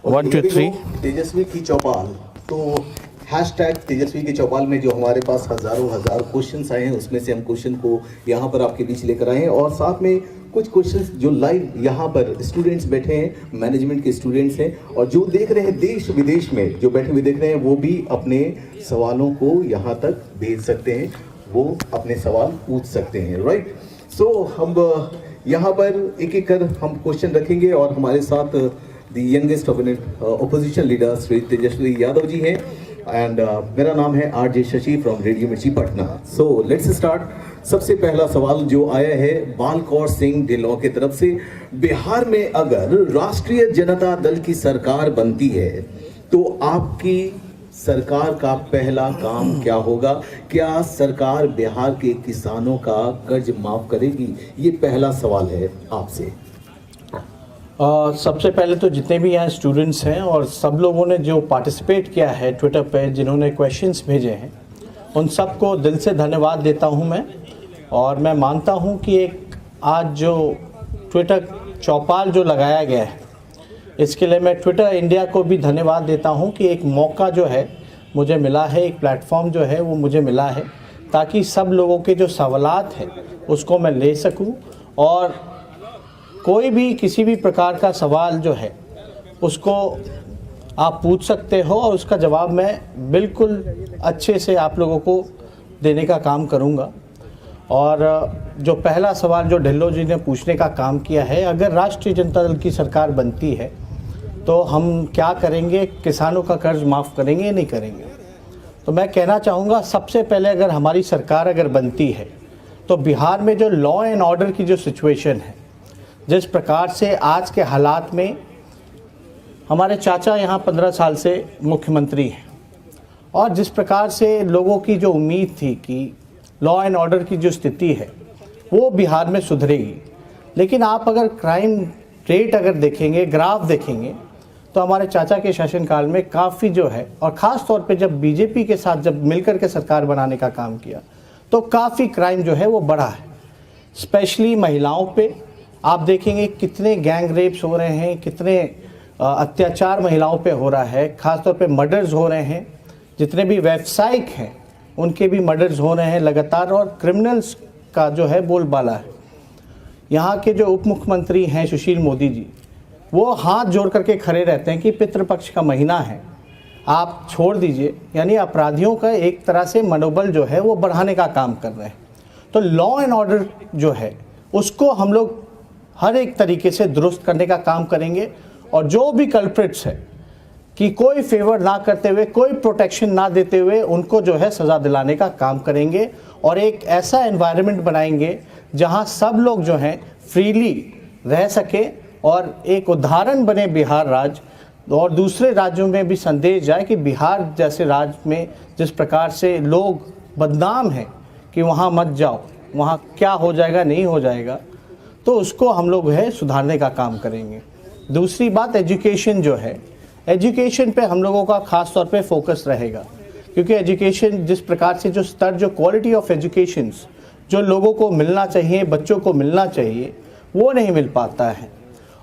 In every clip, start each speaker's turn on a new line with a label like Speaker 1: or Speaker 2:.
Speaker 1: 1 2 3
Speaker 2: तेजस्वी की चौपाल। तो हैशटैग तेजस्वी की चौपाल में जो हमारे पास हजार क्वेश्चंस आए हैं, उसमें से हम क्वेश्चन को यहाँ पर आपके बीच लेकर आए हैं, और साथ में कुछ क्वेश्चंस जो लाइव यहाँ पर स्टूडेंट्स बैठे हैं, मैनेजमेंट के स्टूडेंट्स हैं, और जो देख रहे हैं देश विदेश में जो बैठे हुए देख रहे हैं, वो भी अपने सवालों को यहाँ तक भेज सकते हैं, वो अपने सवाल पूछ सकते हैं। राइट, सो हम यहाँ पर एक एक कर हम क्वेश्चन रखेंगे, और हमारे साथ the youngest opposition leader Shri Tejashwi Yadav ji हैं, एंड मेरा नाम है RJ शशि फ्रॉम रेडियो मिर्ची पटना। So let's start. सबसे पहला सवाल जो आया है बालकौर सिंह ढिल्लों की तरफ से, बिहार में अगर राष्ट्रीय जनता दल की सरकार बनती है तो आपकी सरकार का पहला काम क्या होगा? क्या सरकार बिहार के किसानों का कर्ज माफ करेगी? ये पहला सवाल है आपसे।
Speaker 1: सबसे पहले तो जितने भी यहाँ स्टूडेंट्स हैं और सब लोगों ने जो पार्टिसिपेट किया है ट्विटर पे, जिन्होंने क्वेश्चंस भेजे हैं, उन सबको दिल से धन्यवाद देता हूँ मैं। और मैं मानता हूँ कि एक आज जो ट्विटर चौपाल जो लगाया गया है, इसके लिए मैं ट्विटर इंडिया को भी धन्यवाद देता हूँ कि एक मौका जो है मुझे मिला है, एक प्लेटफॉर्म जो है वो मुझे मिला है, ताकि सब लोगों के जो सवालात हैं उसको मैं ले सकूँ, और कोई भी किसी भी प्रकार का सवाल जो है उसको आप पूछ सकते हो, और उसका जवाब मैं बिल्कुल अच्छे से आप लोगों को देने का काम करूँगा। और जो पहला सवाल जो ढिल्लों जी ने पूछने का काम किया है, अगर राष्ट्रीय जनता दल की सरकार बनती है तो हम क्या करेंगे, किसानों का कर्ज माफ़ करेंगे या नहीं करेंगे? तो मैं कहना चाहूँगा, सबसे पहले अगर हमारी सरकार अगर बनती है तो बिहार में जो लॉ एंड ऑर्डर की जो सिचुएशन है, जिस प्रकार से आज के हालात में हमारे चाचा यहाँ 15 साल से मुख्यमंत्री हैं, और जिस प्रकार से लोगों की जो उम्मीद थी कि लॉ एंड ऑर्डर की जो स्थिति है वो बिहार में सुधरेगी, लेकिन आप अगर क्राइम रेट अगर देखेंगे, ग्राफ देखेंगे, तो हमारे चाचा के शासनकाल में काफ़ी जो है, और ख़ास तौर पे जब बीजेपी के साथ जब मिलकर के सरकार बनाने का काम किया तो काफ़ी क्राइम जो है वो बढ़ा है। स्पेशली महिलाओं पे आप देखेंगे कितने गैंग रेप्स हो रहे हैं, कितने अत्याचार महिलाओं पे हो रहा है, ख़ासतौर पे मर्डर्स हो रहे हैं, जितने भी व्यावसायिक हैं उनके भी मर्डर्स हो रहे हैं लगातार, और क्रिमिनल्स का जो है बोलबाला है। यहाँ के जो उप मुख्यमंत्री हैं सुशील मोदी जी, वो हाथ जोड़ करके खड़े रहते हैं कि पितृपक्ष का महीना है, आप छोड़ दीजिए, यानी अपराधियों का एक तरह से मनोबल जो है वो बढ़ाने का काम कर रहे हैं। तो लॉ एंड ऑर्डर जो है उसको हम लोग हर एक तरीके से दुरुस्त करने का काम करेंगे, और जो भी कल्प्रिट्स है कि कोई फेवर ना करते हुए, कोई प्रोटेक्शन ना देते हुए उनको जो है सज़ा दिलाने का काम करेंगे, और एक ऐसा एनवायरनमेंट बनाएंगे जहां सब लोग जो हैं फ्रीली रह सके, और एक उदाहरण बने बिहार राज्य, और दूसरे राज्यों में भी संदेश जाए कि बिहार जैसे राज्य में जिस प्रकार से लोग बदनाम हैं कि वहाँ मत जाओ, वहाँ क्या हो जाएगा नहीं हो जाएगा, तो उसको हम लोग है सुधारने का काम करेंगे। दूसरी बात, एजुकेशन जो है, एजुकेशन पे हम लोगों का ख़ास तौर पे फोकस रहेगा, क्योंकि एजुकेशन जिस प्रकार से जो स्तर, जो क्वालिटी ऑफ एजुकेशन जो लोगों को मिलना चाहिए, बच्चों को मिलना चाहिए, वो नहीं मिल पाता है।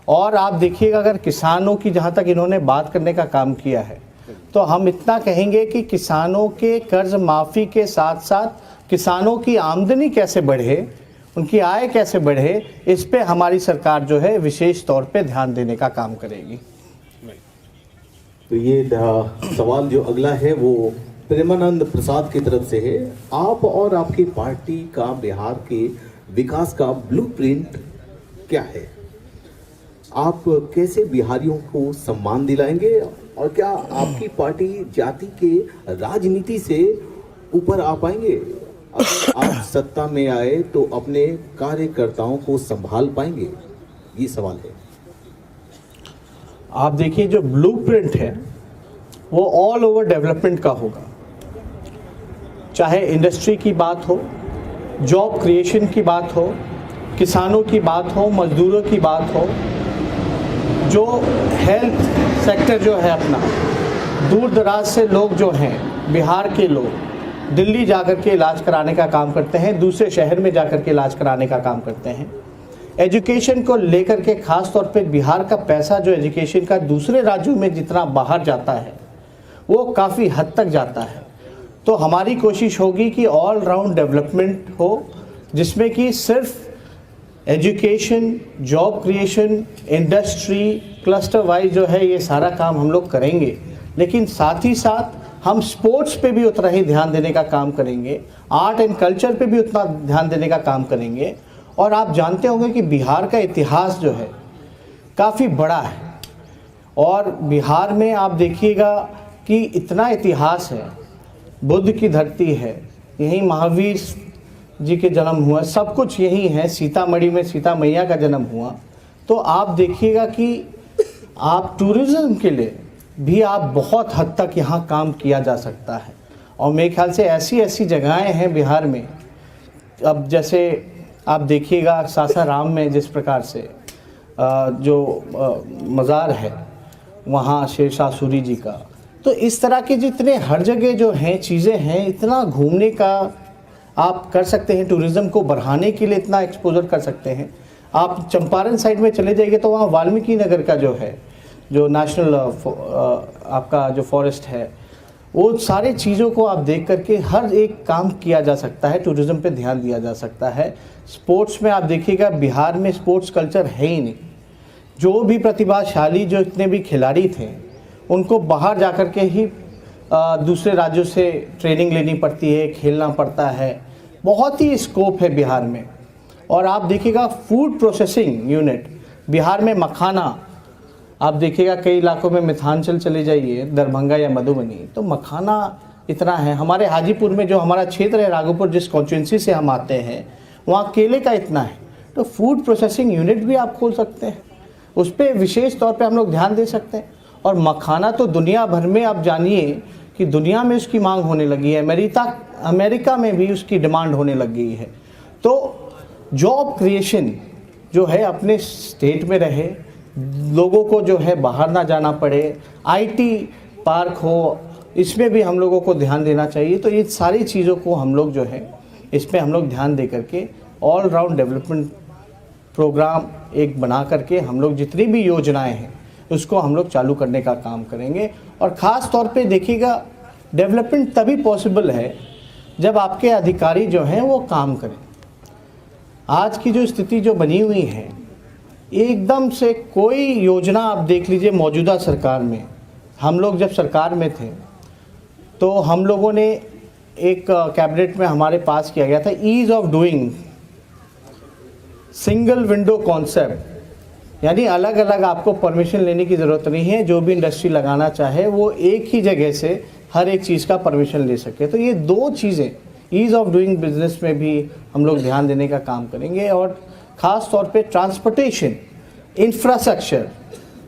Speaker 1: और आप देखिएगा, अगर किसानों की जहाँ तक इन्होंने बात करने का काम किया है, तो हम इतना कहेंगे कि किसानों के कर्ज माफ़ी के साथ साथ किसानों की आमदनी कैसे बढ़े, उनकी आय कैसे बढ़े, इस पे हमारी सरकार जो है विशेष तौर पे ध्यान देने का काम करेगी।
Speaker 2: तो ये सवाल जो अगला है वो प्रेमानंद प्रसाद की तरफ से है, आप और आपकी पार्टी का बिहार के विकास का ब्लूप्रिंट क्या है? आप कैसे बिहारियों को सम्मान दिलाएंगे, और क्या आपकी पार्टी जाति के राजनीति से ऊपर आ पाएंगे? अगर आप सत्ता में आए तो अपने कार्यकर्ताओं को संभाल पाएंगे? ये सवाल है।
Speaker 1: आप देखिए, जो ब्लूप्रिंट है वो ऑल ओवर डेवलपमेंट का होगा, चाहे इंडस्ट्री की बात हो, जॉब क्रिएशन की बात हो, किसानों की बात हो, मजदूरों की बात हो, जो हेल्थ सेक्टर जो है अपना, दूर दराज से लोग जो हैं, बिहार के लोग दिल्ली जाकर के इलाज कराने का काम करते हैं, दूसरे शहर में जाकर के इलाज कराने का काम करते हैं। एजुकेशन को लेकर के खास तौर पे बिहार का पैसा जो एजुकेशन का दूसरे राज्यों में जितना बाहर जाता है वो काफ़ी हद तक जाता है। तो हमारी कोशिश होगी कि ऑल राउंड डेवलपमेंट हो, जिसमें कि सिर्फ education, job creation, industry, cluster wise जो है ये सारा काम हम लोग करेंगे, लेकिन साथ ही साथ हम स्पोर्ट्स पे भी उतना ही ध्यान देने का काम करेंगे, आर्ट एंड कल्चर पे भी उतना ध्यान देने का काम करेंगे। और आप जानते होंगे कि बिहार का इतिहास जो है काफ़ी बड़ा है, और बिहार में आप देखिएगा कि इतना इतिहास है, बुद्ध की धरती है, यहीं महावीर जी के जन्म हुआ, सब कुछ यहीं है, सीतामढ़ी में सीता मैया का जन्म हुआ। तो आप देखिएगा कि आप टूरिज़्म के लिए भी आप बहुत हद तक यहाँ काम किया जा सकता है। और मेरे ख्याल से ऐसी ऐसी जगहें हैं बिहार में, अब जैसे आप देखिएगा सासाराम में जिस प्रकार से जो मज़ार है वहाँ शेरशाह सूरी जी का, तो इस तरह के जितने हर जगह जो हैं चीज़ें हैं, इतना घूमने का आप कर सकते हैं, टूरिज़्म को बढ़ाने के लिए इतना एक्सपोजर कर सकते हैं। आप चंपारण साइड में चले जाइए तो वहाँ वाल्मीकि नगर का जो है, जो नेशनल आपका जो फॉरेस्ट है, वो सारे चीज़ों को आप देख करके हर एक काम किया जा सकता है, टूरिज़्म पे ध्यान दिया जा सकता है। स्पोर्ट्स में आप देखिएगा बिहार में स्पोर्ट्स कल्चर है ही नहीं। जो भी प्रतिभाशाली, जो इतने भी खिलाड़ी थे, उनको बाहर जा कर के ही दूसरे राज्यों से ट्रेनिंग लेनी पड़ती है, खेलना पड़ता है, बहुत ही स्कोप है बिहार में। और आप देखिएगा फूड प्रोसेसिंग यूनिट बिहार में, मखाना आप देखिएगा कई इलाकों में, मिथिलांचल चले जाइए, दरभंगा या मधुबनी, तो मखाना इतना है। हमारे हाजीपुर में जो हमारा क्षेत्र है, राघोपुर जिस कॉन्स्टिट्यूंसी से हम आते हैं, वहाँ केले का इतना है। तो फूड प्रोसेसिंग यूनिट भी आप खोल सकते हैं, उस पर विशेष तौर पे हम लोग ध्यान दे सकते हैं। और मखाना तो दुनिया भर में आप जानिए कि दुनिया में उसकी मांग होने लगी है, अमेरिका में भी उसकी डिमांड होने लग गई है। तो जॉब क्रिएशन जो है अपने स्टेट में रहे, लोगों को जो है बाहर ना जाना पड़े, आईटी पार्क हो, इसमें भी हम लोगों को ध्यान देना चाहिए। तो ये सारी चीज़ों को हम लोग जो है इसमें हम लोग ध्यान दे करके ऑल राउंड डेवलपमेंट प्रोग्राम एक बना करके हम लोग जितनी भी योजनाएं हैं उसको हम लोग चालू करने का काम करेंगे। और ख़ास तौर पे देखिएगा डेवलपमेंट तभी पॉसिबल है जब आपके अधिकारी जो हैं वो काम करें। आज की जो स्थिति जो बनी हुई है, एकदम से कोई योजना आप देख लीजिए मौजूदा सरकार में, हम लोग जब सरकार में थे तो हम लोगों ने एक कैबिनेट में हमारे पास किया गया था ease of doing, single window concept, यानी अलग अलग आपको परमिशन लेने की ज़रूरत नहीं है, जो भी इंडस्ट्री लगाना चाहे वो एक ही जगह से हर एक चीज़ का परमिशन ले सके। तो ये दो चीज़ें ईज़ ऑफ डूइंग बिजनेस में भी हम लोग ध्यान देने का काम करेंगे। और ख़ास तौर पे ट्रांसपोर्टेशन, इंफ्रास्ट्रक्चर,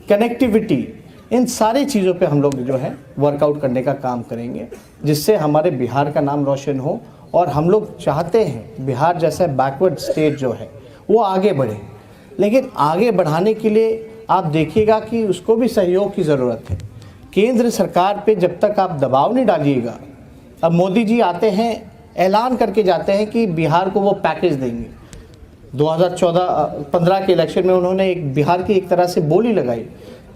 Speaker 1: कनेक्टिविटी, इन सारी चीज़ों पे हम लोग जो है वर्कआउट करने का काम करेंगे, जिससे हमारे बिहार का नाम रोशन हो। और हम लोग चाहते हैं बिहार जैसा बैकवर्ड स्टेट जो है वो आगे बढ़े, लेकिन आगे बढ़ाने के लिए आप देखिएगा कि उसको भी सहयोग की ज़रूरत है। केंद्र सरकार पे जब तक आप दबाव नहीं डालिएगा, अब मोदी जी आते हैं, ऐलान करके जाते हैं कि बिहार को वो पैकेज देंगे। 2014-15 के इलेक्शन में उन्होंने एक बिहार की एक तरह से बोली लगाई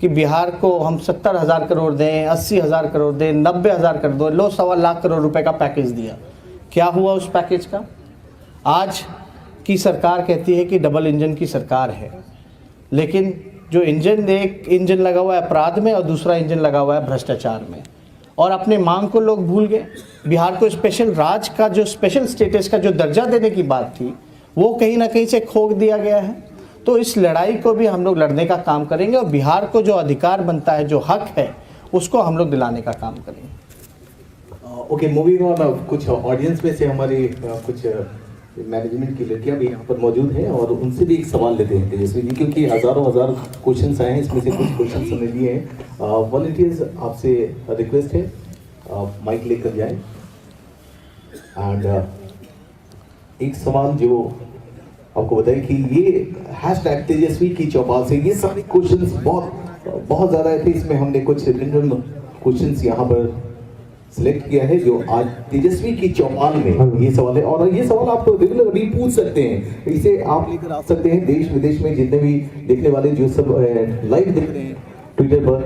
Speaker 1: कि बिहार को हम 70,000 करोड़ दें, 80,000 करोड़ दें, 90,000 कर दो, लो 1.25 लाख करोड़ रुपए का पैकेज दिया। क्या हुआ उस पैकेज का? आज की सरकार कहती है कि डबल इंजन की सरकार है, लेकिन जो इंजन, एक इंजन लगा हुआ है अपराध में और दूसरा इंजन लगा हुआ है भ्रष्टाचार में, और अपने मांग को लोग भूल गए। बिहार को स्पेशल राज का जो स्पेशल स्टेटस का जो दर्जा देने की बात थी वो कहीं ना कहीं से खो दिया गया है। तो इस लड़ाई को भी हम लोग लड़ने का काम करेंगे और बिहार को जो अधिकार बनता है, जो हक है, उसको हम लोग दिलाने का काम करेंगे।
Speaker 2: ओके, मूविंग ऑन, कुछ ऑडियंस में से हमारे कुछ मैनेजमेंट की लड़कियां भी यहाँ पर मौजूद हैं और उनसे भी एक सवाल लेते हैं तेजस्वी जी, क्योंकि हज़ारों क्वेश्चंस आए हैं, इसमें से कुछ क्वेश्चंस हमने लिए हैं। वॉलंटियर्स आपसे रिक्वेस्ट है माइक लेकर जाएं। एंड एक सवाल जो आपको बताएं कि ये हैशटैग तेजस्वी की चौपाल से ये सारे क्वेश्चंस बहुत ज़्यादा थे, इसमें हमने कुछ रिटर्न क्वेश्चंस यहाँ पर सिलेक्ट किया है जो आज तेजस्वी की चौपाल में ये सवाल है। और ये सवाल आप रेगुलर अभी पूछ सकते हैं, इसे आप लेकर आ सकते हैं देश विदेश में जितने भी देखने वाले जो सब लाइव देख रहे हैं ट्विटर पर,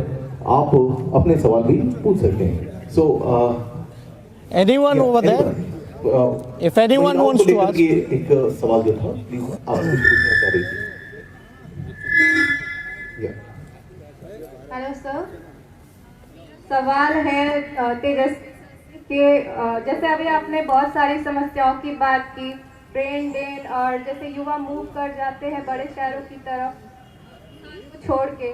Speaker 2: आप अपने सवाल भी पूछ सकते हैं। So
Speaker 1: anyone over there, if anyone wants to ask.
Speaker 2: एक सवाल जो था प्लीज आप कुछ पूछना चाह रही थी।
Speaker 3: हेलो सर, सवाल है तेजस के, जैसे अभी आपने बहुत सारी समस्याओं की बात की, ट्रेन डेन और जैसे युवा मूव कर जाते हैं बड़े शहरों की तरफ छोड़ के,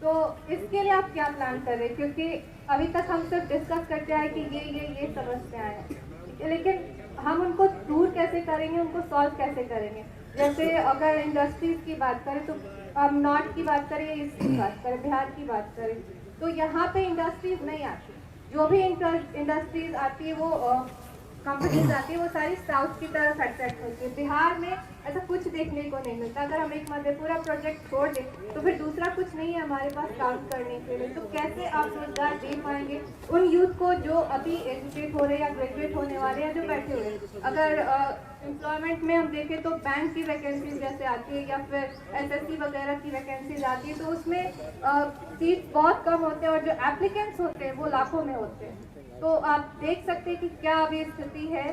Speaker 3: तो इसके लिए आप क्या प्लान कर रहे हैं? क्योंकि अभी तक हम सिर्फ डिस्कस करते आए कि ये समस्याएं हैं, लेकिन हम उनको दूर कैसे करेंगे, उनको सॉल्व कैसे करेंगे? जैसे अगर इंडस्ट्रीज की बात करें तो हम नॉर्थ की बात करें, ईस्ट की बात करें, बिहार की बात करें, तो यहाँ पे इंडस्ट्रीज नहीं आती। जो भी इंडस्ट्रीज आती है, वो कंपनीज आती है, वो सारी साउथ की तरफ अट्रैक्ट होती है। बिहार में ऐसा कुछ देखने को नहीं मिलता। अगर हम एक मधेपुरा प्रोजेक्ट छोड़ दें तो फिर दूसरा कुछ नहीं है हमारे पास काम करने के लिए। तो कैसे आप रोजगार दे पाएंगे उन यूथ को जो अभी एजुकेट हो रहे हैं या ग्रेजुएट होने वाले हैं, जो बैठे हुए हैं? अगर एम्प्लॉयमेंट में हम देखें तो बैंक की वैकेंसीज जैसे आती है या फिर एसएससी वगैरह की वैकेंसीज आती है, तो उसमें सीट बहुत कम होते हैं और जो एप्लीकेंट्स होते हैं वो लाखों में होते हैं। तो आप देख सकते हैं कि क्या अभी स्थिति है।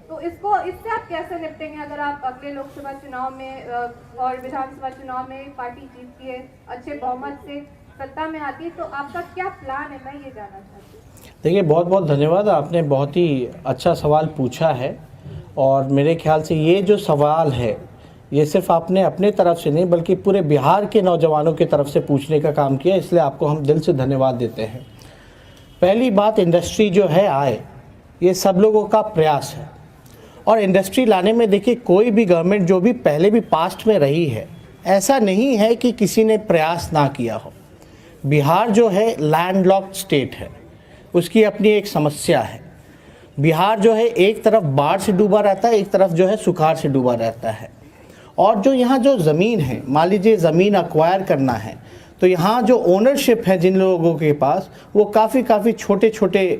Speaker 3: तो इससे आप कैसे निपटेंगे अगर आप अगले लोकसभा चुनाव में और विधानसभा चुनाव में पार्टी जीतती है, अच्छे बहुमत से सत्ता में आती है, तो आपका क्या प्लान है? मैं ये जानना चाहती हूँ।
Speaker 1: देखिए, बहुत बहुत धन्यवाद, आपने बहुत ही अच्छा सवाल पूछा है। और मेरे ख्याल से ये जो सवाल है, ये सिर्फ आपने अपने तरफ से नहीं बल्कि पूरे बिहार के नौजवानों की तरफ से पूछने का काम किया, इसलिए आपको हम दिल से धन्यवाद देते हैं। पहली बात, इंडस्ट्री जो है आए, ये सब लोगों का प्रयास है। और इंडस्ट्री लाने में देखिए, कोई भी गवर्नमेंट जो भी पहले भी पास्ट में रही है, ऐसा नहीं है कि किसी ने प्रयास ना किया हो। बिहार जो है लैंडलॉक्ड स्टेट है, उसकी अपनी एक समस्या है। बिहार जो है एक तरफ बाढ़ से डूबा रहता है, एक तरफ जो है सुखाड़ से डूबा रहता है। और जो यहाँ जो ज़मीन है, मान लीजिए ज़मीन अक्वायर करना है, तो यहाँ जो ओनरशिप है जिन लोगों के पास, वो काफ़ी छोटे छोटे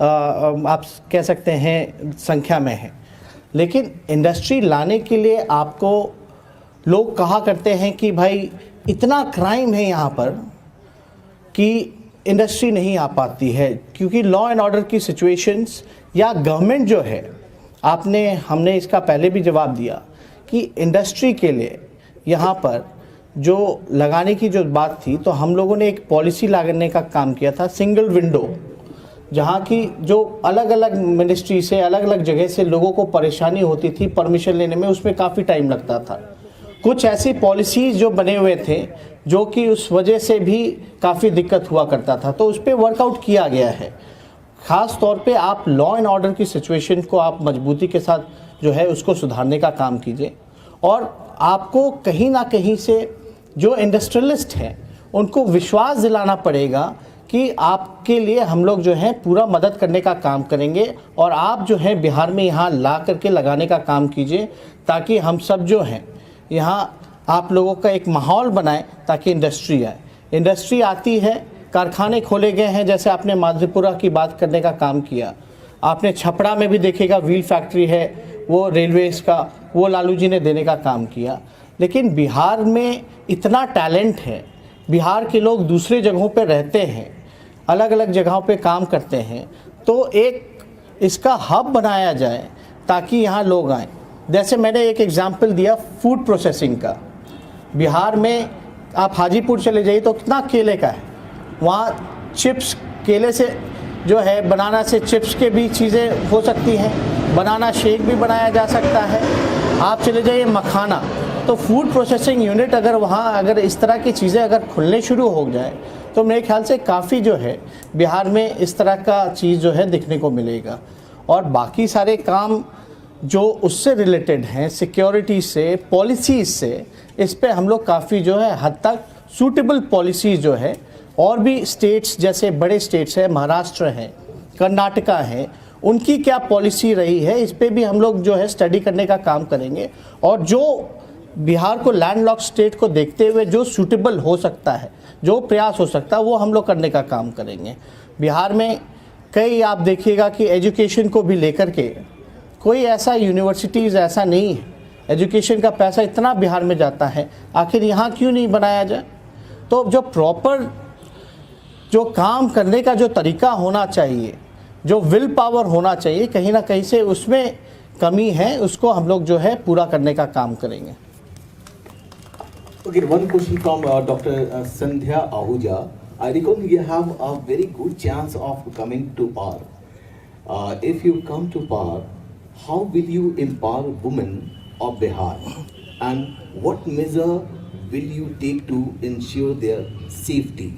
Speaker 1: आप कह सकते हैं संख्या में है। लेकिन इंडस्ट्री लाने के लिए आपको लोग कहा करते हैं कि भाई इतना क्राइम है यहाँ पर कि इंडस्ट्री नहीं आ पाती है, क्योंकि लॉ एंड ऑर्डर की सिचुएशंस या गवर्नमेंट जो है, हमने इसका पहले भी जवाब दिया कि इंडस्ट्री के लिए यहाँ पर जो लगाने की जो बात थी, तो हम लोगों ने एक पॉलिसी लगाने का काम किया था, सिंगल विंडो, जहाँ की जो अलग अलग मिनिस्ट्री से अलग अलग जगह से लोगों को परेशानी होती थी परमिशन लेने में, उसमें काफ़ी टाइम लगता था। कुछ ऐसी पॉलिसीज़ जो बने हुए थे जो कि उस वजह से भी काफ़ी दिक्कत हुआ करता था, तो उस पर वर्कआउट किया गया है। ख़ास तौर पे आप लॉ एंड ऑर्डर की सिचुएशन को आप मजबूती के साथ जो है उसको सुधारने का काम कीजिए। और आपको कहीं ना कहीं से जो इंडस्ट्रियलिस्ट हैं उनको विश्वास दिलाना पड़ेगा कि आपके लिए हम लोग जो है पूरा मदद करने का काम करेंगे, और आप जो है बिहार में यहाँ ला करके लगाने का काम कीजिए, ताकि हम सब जो हैं यहाँ आप लोगों का एक माहौल बनाएं ताकि इंडस्ट्री आए। इंडस्ट्री आती है, कारखाने खोले गए हैं, जैसे आपने मधेपुरा की बात करने का काम किया, आपने छपरा में भी देखेगा व्हील फैक्ट्री है, वो रेलवेज़ का, वो लालू जी ने देने का काम किया। लेकिन बिहार में इतना टैलेंट है, बिहार के लोग दूसरे जगहों पर रहते हैं, अलग अलग जगहों पे काम करते हैं, तो एक इसका हब बनाया जाए ताकि यहाँ लोग आएँ। जैसे मैंने एक एग्जाम्पल दिया फूड प्रोसेसिंग का, बिहार में आप हाजीपुर चले जाइए तो कितना केले का है, वहाँ चिप्स, केले से जो है बनाना से चिप्स के भी चीज़ें हो सकती हैं, बनाना शेक भी बनाया जा सकता है। आप चले जाइए मखाना, तो फूड प्रोसेसिंग यूनिट अगर वहाँ अगर इस तरह की चीज़ें अगर खुलने शुरू हो जाए तो मेरे ख्याल से काफ़ी जो है बिहार में इस तरह का चीज़ जो है दिखने को मिलेगा। और बाकी सारे काम जो उससे रिलेटेड हैं, सिक्योरिटी से, पॉलिसीज़ से, इस पे हम लोग काफ़ी जो है हद तक सूटेबल पॉलिसीज़ जो है, और भी स्टेट्स जैसे बड़े स्टेट्स हैं, महाराष्ट्र है, कर्नाटका है, उनकी क्या पॉलिसी रही है, इस पे भी हम लोग जो है स्टडी करने का काम करेंगे। और जो बिहार को लैंडलॉक स्टेट को देखते हुए जो सूटेबल हो सकता है, जो प्रयास हो सकता है, वो हम लोग करने का काम करेंगे। बिहार में कई आप देखिएगा कि एजुकेशन को भी लेकर के कोई ऐसा यूनिवर्सिटीज़ ऐसा नहीं है, एजुकेशन का पैसा इतना बिहार में जाता है, आखिर यहाँ क्यों नहीं बनाया जाए। तो जो प्रॉपर जो काम करने का जो तरीका होना चाहिए, जो विल पावर होना चाहिए, कहीं ना कहीं से उसमें कमी है, उसको हम लोग जो है पूरा करने का काम करेंगे।
Speaker 2: Okay, one question from Dr. Sandhya Ahuja. I reckon you have a very good chance of coming to PAR. If you come to PAR, how will you empower women of Bihar, and what measure will you take to ensure their safety?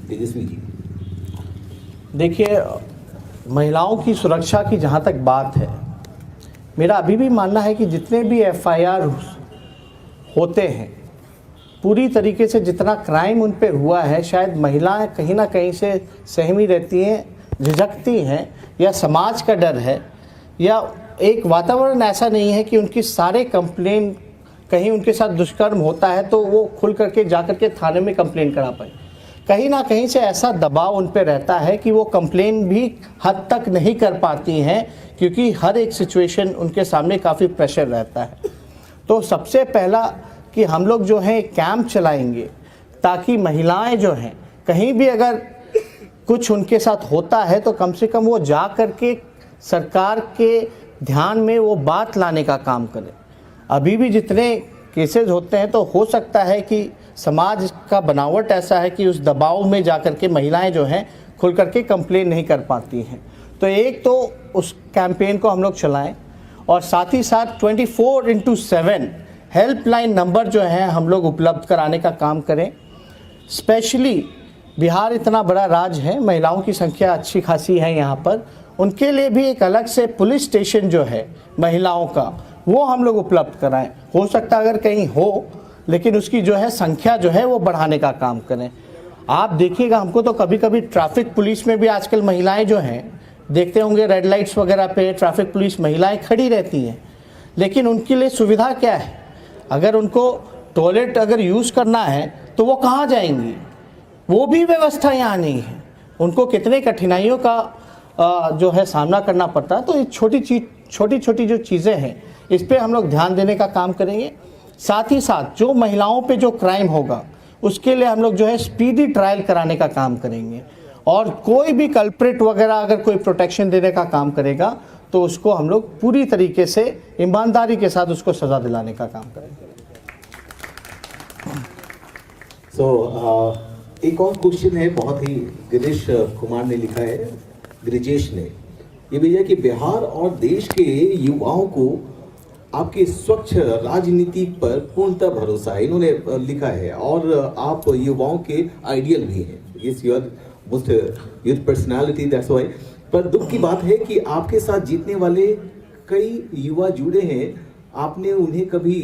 Speaker 2: Tejashwi ji,
Speaker 1: देखिए, महिलाओं की सुरक्षा की जहाँ तक बात है, मेरा अभी भी मानना है कि जितने भी FIR होते हैं, पूरी तरीके से जितना क्राइम उन पे हुआ है, शायद महिलाएं कहीं ना कहीं से सहमी रहती हैं, झिझकती हैं, या समाज का डर है, या एक वातावरण ऐसा नहीं है कि उनकी सारे कंप्लेन, कहीं उनके साथ दुष्कर्म होता है तो वो खुल करके जा करके थाने में कंप्लेन करा पाए। कहीं ना कहीं से ऐसा दबाव उन पे रहता है कि वो कंप्लेन भी हद तक नहीं कर पाती हैं, क्योंकि हर एक सिचुएशन उनके सामने काफ़ी प्रेशर रहता है। तो सबसे पहला कि हम लोग जो है कैंप चलाएंगे, ताकि महिलाएं जो हैं कहीं भी अगर कुछ उनके साथ होता है तो कम से कम वो जा कर के सरकार के ध्यान में वो बात लाने का काम करें। अभी भी जितने केसेस होते हैं तो हो सकता है कि समाज का बनावट ऐसा है कि उस दबाव में जा कर के महिलाएं जो हैं खुल कर के कंप्लेन नहीं कर पाती हैं। तो एक तो उस कैंपेन को हम लोग चलाएं, और साथ ही साथ 24/7 हेल्पलाइन नंबर जो है हम लोग उपलब्ध कराने का काम करें। स्पेशली बिहार इतना बड़ा राज्य है, महिलाओं की संख्या अच्छी खासी है यहाँ पर, उनके लिए भी एक अलग से पुलिस स्टेशन जो है महिलाओं का, वो हम लोग उपलब्ध कराएं। हो सकता है अगर कहीं हो, लेकिन उसकी जो है संख्या जो है वो बढ़ाने का काम करें। आप देखिएगा, हमको तो कभी कभी ट्रैफिक पुलिस में भी आजकल महिलाएं जो हैं, देखते होंगे रेड लाइट्स वगैरह पे ट्रैफिक पुलिस महिलाएं खड़ी रहती हैं, लेकिन उनके लिए सुविधा क्या है? अगर उनको टॉयलेट अगर यूज़ करना है तो वो कहाँ जाएंगी? वो भी व्यवस्था यहाँ नहीं है। उनको कितने कठिनाइयों का जो है सामना करना पड़ता है। तो ये छोटी छोटी जो चीज़ें हैं, इस पर हम लोग ध्यान देने का काम करेंगे। साथ ही साथ जो महिलाओं पे जो क्राइम होगा, उसके लिए हम लोग जो है स्पीडी ट्रायल कराने का काम करेंगे, और कोई भी कल्प्रिट वगैरह अगर कोई प्रोटेक्शन देने का काम करेगा तो उसको हम लोग पूरी तरीके से ईमानदारी के साथ उसको सज़ा दिलाने का काम करेंगे।
Speaker 2: एक और क्वेश्चन है, बहुत ही गिरीश कुमार ने लिखा है, गिरिजेश ने ये भेजा कि बिहार और देश के युवाओं को आपके स्वच्छ राजनीति पर पूर्णतः भरोसा है, इन्होंने लिखा है, और आप युवाओं के आइडियल भी हैं। Yes, you are most youth personality, that's why. पर दुख की बात है कि आपके साथ जीतने वाले कई युवा जुड़े हैं, आपने उन्हें कभी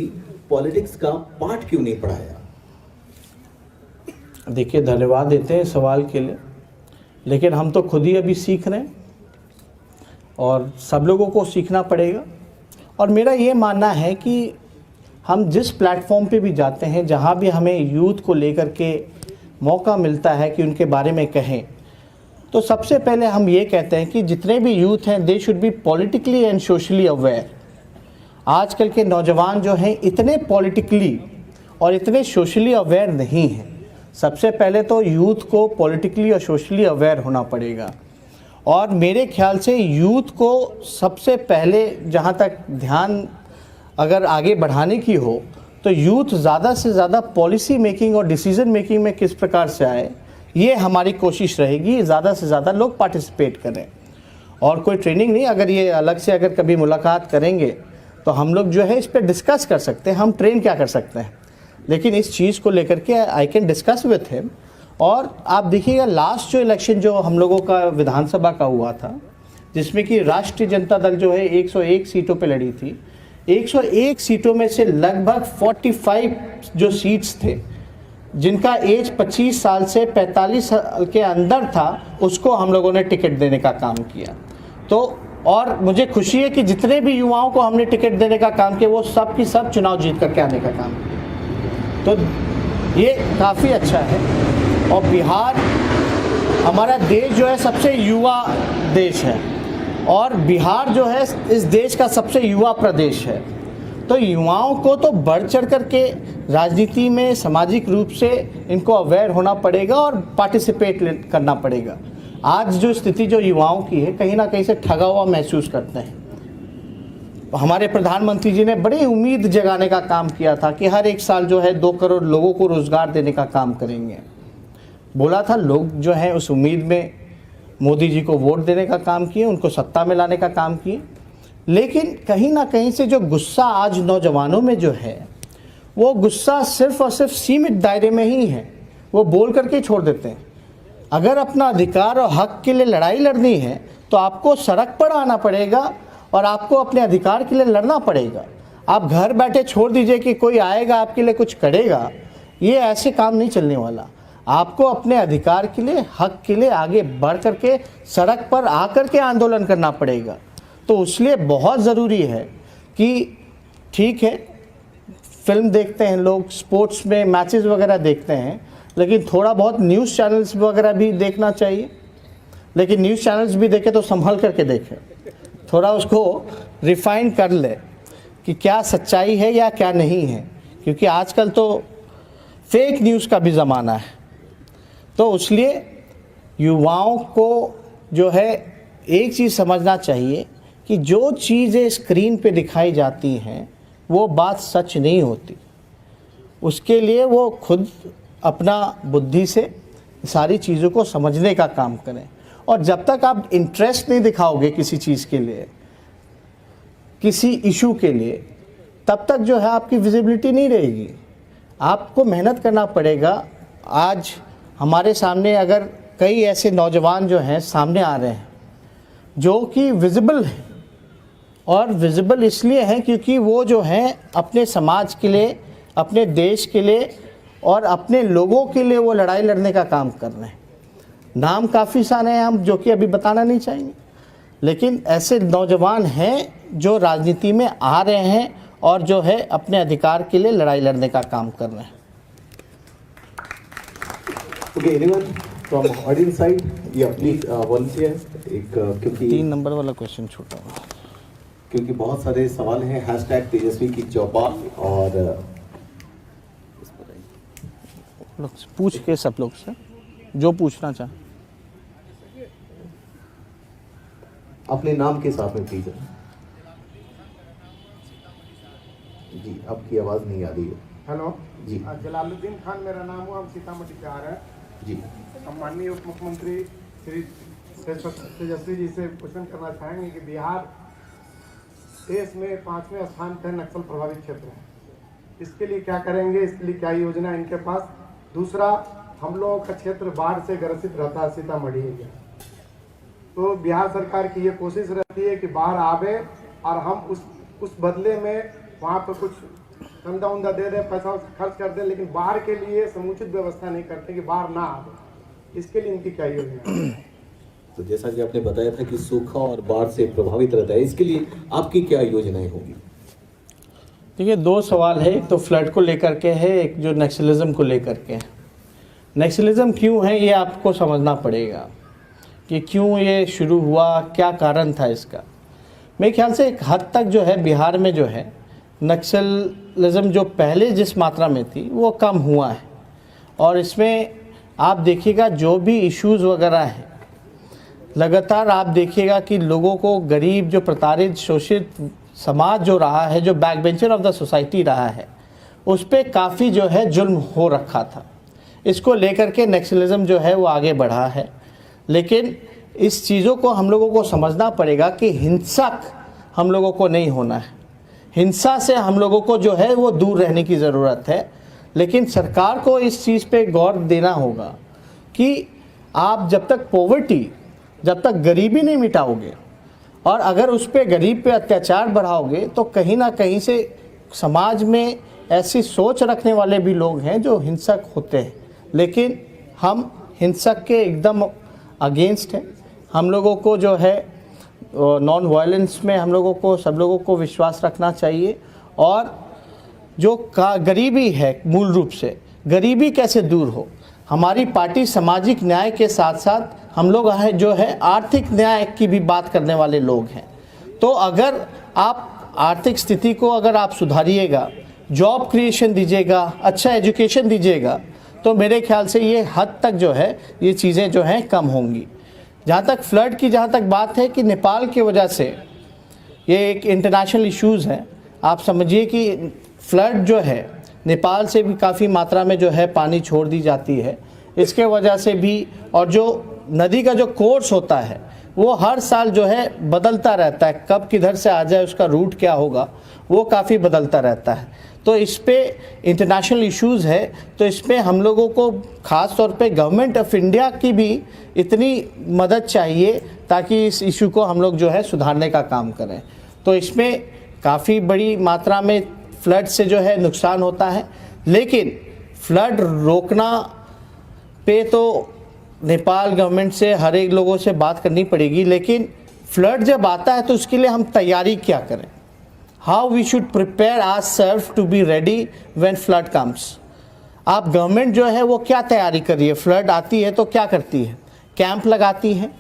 Speaker 2: पॉलिटिक्स का पाठ क्यों नहीं पढ़ाया?
Speaker 1: देखिए, धन्यवाद देते हैं सवाल के लिए, लेकिन हम तो खुद ही अभी सीख रहे हैं और सब लोगों को सीखना पड़ेगा। और मेरा ये मानना है कि हम जिस प्लेटफॉर्म पे भी जाते हैं, जहाँ भी हमें यूथ को लेकर के मौका मिलता है कि उनके बारे में कहें, तो सबसे पहले हम ये कहते हैं कि जितने भी यूथ हैं, they should be politically and socially aware. आजकल के नौजवान जो हैं इतने पॉलिटिकली और इतने सोशली अवेयर नहीं हैं। सबसे पहले तो यूथ को पॉलिटिकली और सोशली अवेयर होना पड़ेगा, और मेरे ख्याल से यूथ को सबसे पहले जहाँ तक ध्यान अगर आगे बढ़ाने की हो, तो यूथ ज़्यादा से ज़्यादा पॉलिसी मेकिंग और डिसीजन मेकिंग में किस प्रकार से आए, ये हमारी कोशिश रहेगी। ज़्यादा से ज़्यादा लोग पार्टिसिपेट करें, और कोई ट्रेनिंग नहीं, अगर ये अलग से अगर कभी मुलाकात करेंगे तो हम लोग जो है इस पर डिस्कस कर सकते हैं, हम ट्रेन क्या कर सकते हैं, लेकिन इस चीज़ को लेकर के I can discuss with him. और आप देखिएगा, लास्ट जो इलेक्शन जो हम लोगों का विधानसभा का हुआ था, जिसमें कि राष्ट्रीय जनता दल जो है 101 सीटों पे लड़ी थी, 101 सीटों में से लगभग 45 जो सीट्स थे, जिनका एज 25 साल से 45 साल के अंदर था, उसको हम लोगों ने टिकट देने का काम किया। तो और मुझे खुशी है कि जितने भी युवाओं को हमने टिकट देने का काम किया, वो सब की सब चुनाव जीत करके आने का काम किया। तो ये काफ़ी अच्छा है। और बिहार हमारा देश जो है सबसे युवा देश है और बिहार जो है इस देश का सबसे युवा प्रदेश है। तो युवाओं को तो बढ़ चढ़ कर के राजनीति में सामाजिक रूप से इनको अवेयर होना पड़ेगा और पार्टिसिपेट करना पड़ेगा। आज जो स्थिति जो युवाओं की है, कहीं ना कहीं से ठगा हुआ महसूस करते हैं। हमारे प्रधानमंत्री जी ने बड़ी उम्मीद जगाने का काम किया था कि हर एक साल जो है 2 करोड़ लोगों को रोज़गार देने का काम करेंगे। बोला था, लोग जो हैं उस उम्मीद में मोदी जी को वोट देने का काम किए, उनको सत्ता में लाने का काम किए। लेकिन कहीं ना कहीं से जो गुस्सा आज नौजवानों में जो है, वो गुस्सा सिर्फ और सिर्फ सीमित दायरे में ही है। वो बोल करके छोड़ देते हैं। अगर अपना अधिकार और हक के लिए लड़ाई लड़नी है तो आपको सड़क पर आना पड़ेगा और आपको अपने अधिकार के लिए लड़ना पड़ेगा। आप घर बैठे छोड़ दीजिए कि कोई आएगा आपके लिए कुछ करेगा, ये ऐसे काम नहीं चलने वाला। आपको अपने अधिकार के लिए, हक के लिए आगे बढ़ करके सड़क पर आकर के आंदोलन करना पड़ेगा। तो इसलिए बहुत ज़रूरी है कि ठीक है, फिल्म देखते हैं लोग, स्पोर्ट्स में मैचेस वगैरह देखते हैं, लेकिन थोड़ा बहुत न्यूज़ चैनल्स वगैरह भी देखना चाहिए। लेकिन न्यूज़ चैनल्स भी देखें तो संभल करके देखें, थोड़ा उसको रिफाइन कर ले कि क्या सच्चाई है या क्या नहीं है, क्योंकि आजकल तो फेक न्यूज़ का भी ज़माना है। तो इसलिए युवाओं को जो है एक चीज़ समझना चाहिए कि जो चीज़ें स्क्रीन पे दिखाई जाती हैं वो बात सच नहीं होती। उसके लिए वो खुद अपना बुद्धि से सारी चीज़ों को समझने का काम करें। और जब तक आप इंटरेस्ट नहीं दिखाओगे किसी चीज़ के लिए, किसी इशू के लिए, तब तक जो है आपकी विजिबिलिटी नहीं रहेगी। आपको मेहनत करना पड़ेगा। आज हमारे सामने अगर कई ऐसे नौजवान जो हैं सामने आ रहे हैं जो कि विजिबल हैं, और विजिबल इसलिए हैं क्योंकि वो जो हैं अपने समाज के लिए, अपने देश के लिए और अपने लोगों के लिए वो लड़ाई लड़ने का काम कर रहे हैं। नाम काफ़ी सारे हैं हम जो कि अभी बताना नहीं चाहेंगे, लेकिन ऐसे नौजवान हैं जो राजनीति में आ रहे हैं और जो है अपने अधिकार के लिए लड़ाई लड़ने का काम कर रहे हैं।
Speaker 2: Okay, anyone from audience side? Yeah, please volunteer. एक क्योंकि
Speaker 1: 3 नंबर वाला क्वेश्चन छूटा,
Speaker 2: क्योंकि बहुत सारे सवाल हैं। हैशटैग तेजस्वी की चौपाल और
Speaker 1: लोग पूछ के सब लोग से जो पूछना चाहें।
Speaker 2: अपने नाम के साथ में प्लीज। जी, आपकी आवाज़ नहीं आ रही है।
Speaker 4: हेलो
Speaker 2: जी।
Speaker 4: जलालुद्दीन खान मेरा नाम हुआ, हम सीतामढ़ी से आ रहे हैं।
Speaker 2: जी,
Speaker 4: हम माननीय उप मुख्यमंत्री श्री तेजस्वी जी से क्वेश्चन करना चाहेंगे कि बिहार देश में 5वें स्थान पर नक्सल प्रभावित क्षेत्र है, इसके लिए क्या करेंगे, इसके लिए क्या योजना है इनके पास। दूसरा, हम लोगों का क्षेत्र बाढ़ से ग्रसित रहता है, सीतामढ़ी एरिया। तो बिहार सरकार की ये कोशिश रहती है कि बाढ़ आवे और हम उस बदले में वहाँ पर कुछ चंदा उंदा दे दें, पैसा खर्च कर दें, लेकिन बाढ़ के लिए समुचित व्यवस्था नहीं करते कि बाढ़ ना आवे। इसके लिए इनकी क्या योजना है?
Speaker 2: तो जैसा कि आपने बताया था कि सूखा और बाढ़ से प्रभावित रहता है, इसके लिए आपकी क्या योजनाएं होंगी?
Speaker 1: देखिए, 2 सवाल है। एक तो फ्लड को लेकर के है, एक जो नक्सलिज्म को लेकर के है। नक्सलिज्म क्यों है ये आपको समझना पड़ेगा कि क्यों ये शुरू हुआ, क्या कारण था इसका। मेरे ख्याल से एक हद तक जो है बिहार में जो है नक्सलिज्म जो पहले जिस मात्रा में थी वो कम हुआ है। और इसमें आप देखिएगा जो भी इश्यूज़ वगैरह हैं, लगातार आप देखिएगा कि लोगों को, गरीब, जो प्रताड़ित, शोषित समाज जो रहा है, जो back bencher of the society रहा है, उस पर काफ़ी जो है जुल्म हो रखा था। इसको लेकर के नक्सलिज्म जो है वो आगे बढ़ा है। लेकिन इस चीज़ों को हम लोगों को समझना पड़ेगा कि हिंसक हम लोगों को नहीं होना है। हिंसा से हम लोगों को जो है वो दूर रहने की ज़रूरत है। लेकिन सरकार को इस चीज़ पे गौर देना होगा कि आप जब तक पॉवर्टी, जब तक गरीबी नहीं मिटाओगे और अगर उस पे गरीब पे अत्याचार बढ़ाओगे तो कहीं ना कहीं से समाज में ऐसी सोच रखने वाले भी लोग हैं जो हिंसक होते हैं। लेकिन हम हिंसक के एकदम अगेंस्ट हैं। हम लोगों को जो है नॉन वायलेंस में हम लोगों को, सब लोगों को विश्वास रखना चाहिए। और जो गरीबी है, मूल रूप से गरीबी कैसे दूर हो, हमारी पार्टी सामाजिक न्याय के साथ साथ हम लोग जो है आर्थिक न्याय की भी बात करने वाले लोग हैं। तो अगर आप आर्थिक स्थिति को अगर आप सुधारिएगा, जॉब क्रिएशन दीजिएगा, अच्छा एजुकेशन दीजिएगा, तो मेरे ख्याल से ये हद तक जो है ये चीज़ें जो हैं कम होंगी। जहाँ तक फ्लड की जहाँ तक बात है कि नेपाल की वजह से ये एक इंटरनेशनल इश्यूज़ है। आप समझिए कि फ्लड जो है नेपाल से भी काफ़ी मात्रा में जो है पानी छोड़ दी जाती है, इसके वजह से भी, और जो नदी का जो कोर्स होता है वो हर साल जो है बदलता रहता है, कब किधर से आ जाए उसका रूट क्या होगा वो काफ़ी बदलता रहता है। तो इस पे इंटरनेशनल इश्यूज़ है, तो इसमें हम लोगों को ख़ास तौर पे गवर्नमेंट ऑफ इंडिया की भी इतनी मदद चाहिए ताकि इस इशू को हम लोग जो है सुधारने का काम करें। तो इसमें काफ़ी बड़ी मात्रा में फ्लड से जो है नुकसान होता है, लेकिन फ्लड रोकना पे तो नेपाल गवर्नमेंट से हर एक लोगों से बात करनी पड़ेगी, लेकिन फ्लड जब आता है तो उसके लिए हम तैयारी क्या करें, how we should prepare ourself to be ready when flood comes. आप गवर्नमेंट जो है वो क्या तैयारी कर रही है, फ्लड आती है तो क्या करती है, कैंप लगाती है,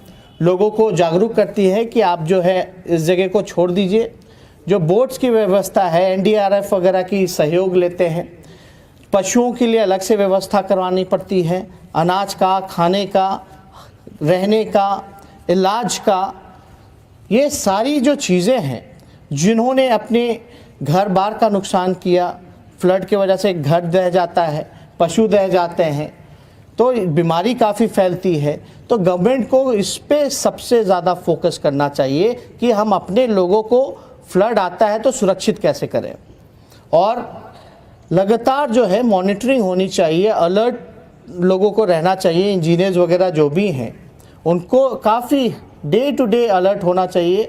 Speaker 1: लोगों को जागरूक करती है कि आप जो है इस जगह को छोड़ दीजिए। जो बोट्स की व्यवस्था है, एनडीआरएफ वगैरह की सहयोग लेते हैं, पशुओं के लिए अलग से व्यवस्था करवानी पड़ती है, अनाज का, खाने का, रहने का, इलाज का, ये सारी जो चीज़ें हैं, जिन्होंने अपने घर बार का नुकसान किया, फ्लड की वजह से घर दह जाता है, पशु दह जाते हैं, तो बीमारी काफ़ी फैलती है। तो गवर्नमेंट को इस पे सबसे ज़्यादा फोकस करना चाहिए कि हम अपने लोगों को फ्लड आता है तो सुरक्षित कैसे करें, और लगातार जो है मॉनिटरिंग होनी चाहिए, अलर्ट लोगों को रहना चाहिए। इंजीनियर्स वगैरह जो भी हैं उनको काफ़ी डे टू डे अलर्ट होना चाहिए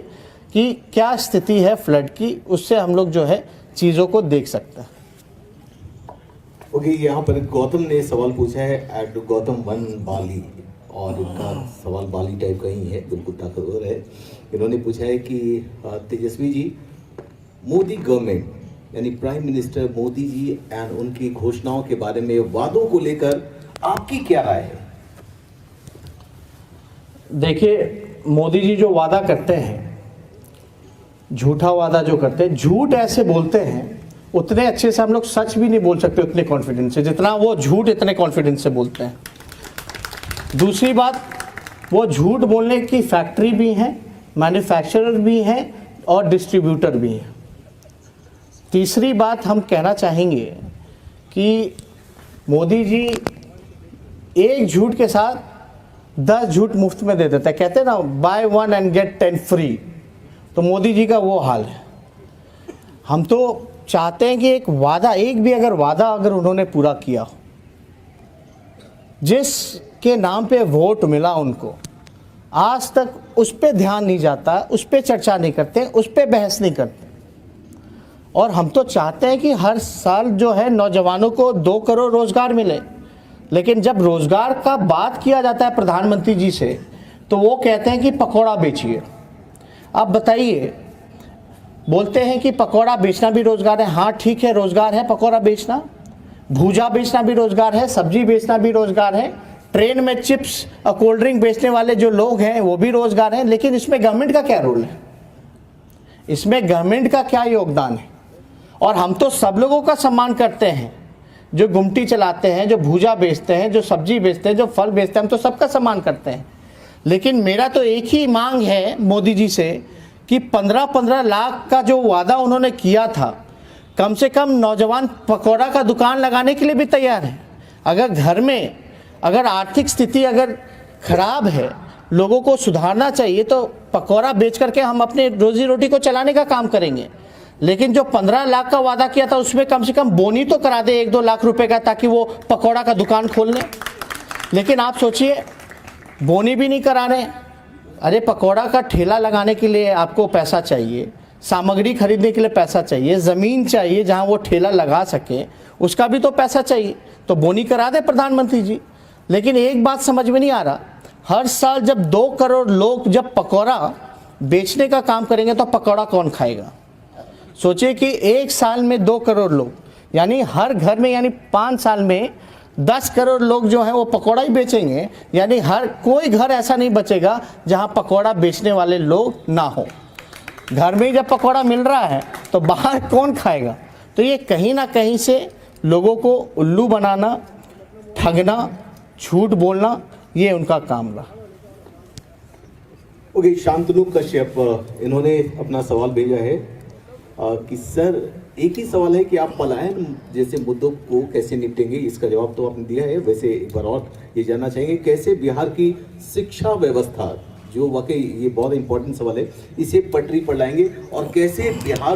Speaker 1: कि क्या स्थिति है फ्लड की, उससे हम लोग जो है चीज़ों को देख सकते हैं।
Speaker 2: ओके, यहाँ पर गौतम ने सवाल पूछा है, एट गौतम वन बाली, और इनका सवाल बाली टाइप का ही है, बिल्कुल ताकतवर है। इन्होंने पूछा है कि तेजस्वी जी, मोदी गवर्नमेंट यानी prime minister Modi ji and उनकी घोषणाओं के बारे में, वादों को लेकर आपकी क्या राय है?
Speaker 1: देखिए, मोदी जी जो वादा करते हैं, झूठा वादा जो करते हैं, झूठ ऐसे बोलते हैं, उतने अच्छे से हम लोग सच भी नहीं बोल सकते उतने कॉन्फिडेंस से जितना वो झूठ इतने कॉन्फिडेंस से बोलते हैं। दूसरी बात, वो झूठ बोलने की फैक्ट्री भी हैं, मैन्युफैक्चरर भी हैं और डिस्ट्रीब्यूटर भी हैं। तीसरी बात हम कहना चाहेंगे कि मोदी जी एक झूठ के साथ 10 झूठ मुफ्त में दे देते हैं, कहते हैं ना बाय 1 एंड गेट 10 फ्री, तो मोदी जी का वो हाल है। हम तो चाहते हैं कि एक वादा, एक भी अगर वादा अगर उन्होंने पूरा किया हो, जिसके नाम पे वोट मिला उनको, आज तक उस पे ध्यान नहीं जाता, उस पे चर्चा नहीं करते, उस पे बहस नहीं करते। और हम तो चाहते हैं कि हर साल जो है नौजवानों को 2 करोड़ रोजगार मिले, लेकिन जब रोजगार का बात किया जाता है प्रधानमंत्री जी से तो वो कहते हैं कि पकौड़ा बेचिए। आप बताइए, बोलते हैं कि पकौड़ा बेचना भी रोजगार है। हाँ ठीक है, रोजगार है पकौड़ा बेचना, भूजा बेचना भी रोजगार है, सब्जी बेचना भी रोजगार है, ट्रेन में चिप्स और कोल्ड ड्रिंक बेचने वाले जो लोग हैं वो भी रोजगार हैं। लेकिन इसमें गवर्नमेंट का क्या रोल है, इसमें गवर्नमेंट का क्या योगदान है? और हम तो सब लोगों का सम्मान करते हैं, जो गुमटी चलाते हैं, जो भूजा बेचते हैं, जो सब्जी बेचते हैं, जो फल बेचते हैं, हम तो सबका सम्मान करते हैं। लेकिन मेरा तो एक ही मांग है मोदी जी से कि 15-15 लाख का जो वादा उन्होंने किया था, कम से कम नौजवान पकौड़ा का दुकान लगाने के लिए भी तैयार है। अगर घर में अगर आर्थिक स्थिति अगर खराब है, लोगों को सुधारना चाहिए, तो पकौड़ा बेच करके हम अपने रोजी रोटी को चलाने का काम करेंगे। लेकिन जो 15 लाख का वादा किया था उसमें कम से कम बोनी तो करा दे 1-2 लाख रुपए का, ताकि वो पकौड़ा का दुकान खोल लें। लेकिन आप सोचिए, बोनी भी नहीं करा रहे। अरे पकौड़ा का ठेला लगाने के लिए आपको पैसा चाहिए, सामग्री खरीदने के लिए पैसा चाहिए, ज़मीन चाहिए जहां वो ठेला लगा सके, उसका भी तो पैसा चाहिए। तो बोनी करा दे प्रधानमंत्री जी। लेकिन एक बात समझ में नहीं आ रहा, हर साल जब 2 करोड़ लोग जब पकौड़ा बेचने का काम करेंगे तो पकौड़ा कौन खाएगा? सोचिए कि एक साल में 2 करोड़ लोग, यानी हर घर में, यानी 5 साल में 10 करोड़ लोग जो हैं वो पकौड़ा ही बेचेंगे, यानी हर कोई घर ऐसा नहीं बचेगा जहां पकौड़ा बेचने वाले लोग ना हो। घर में ही जब पकौड़ा मिल रहा है तो बाहर कौन खाएगा? तो ये कहीं ना कहीं से लोगों को उल्लू बनाना, ठगना, झूठ बोलना, ये उनका काम रहा।
Speaker 2: ओके, शांतनु कश्यप, इन्होंने अपना सवाल भेजा है कि सर एक ही सवाल है कि आप पलायन जैसे मुद्दों को कैसे निपटेंगे। इसका जवाब तो आपने दिया है, वैसे एक बार और ये जानना चाहेंगे कैसे बिहार की शिक्षा व्यवस्था, जो वाकई ये बहुत इंपॉर्टेंट सवाल है, इसे पटरी पर लाएंगे और कैसे बिहार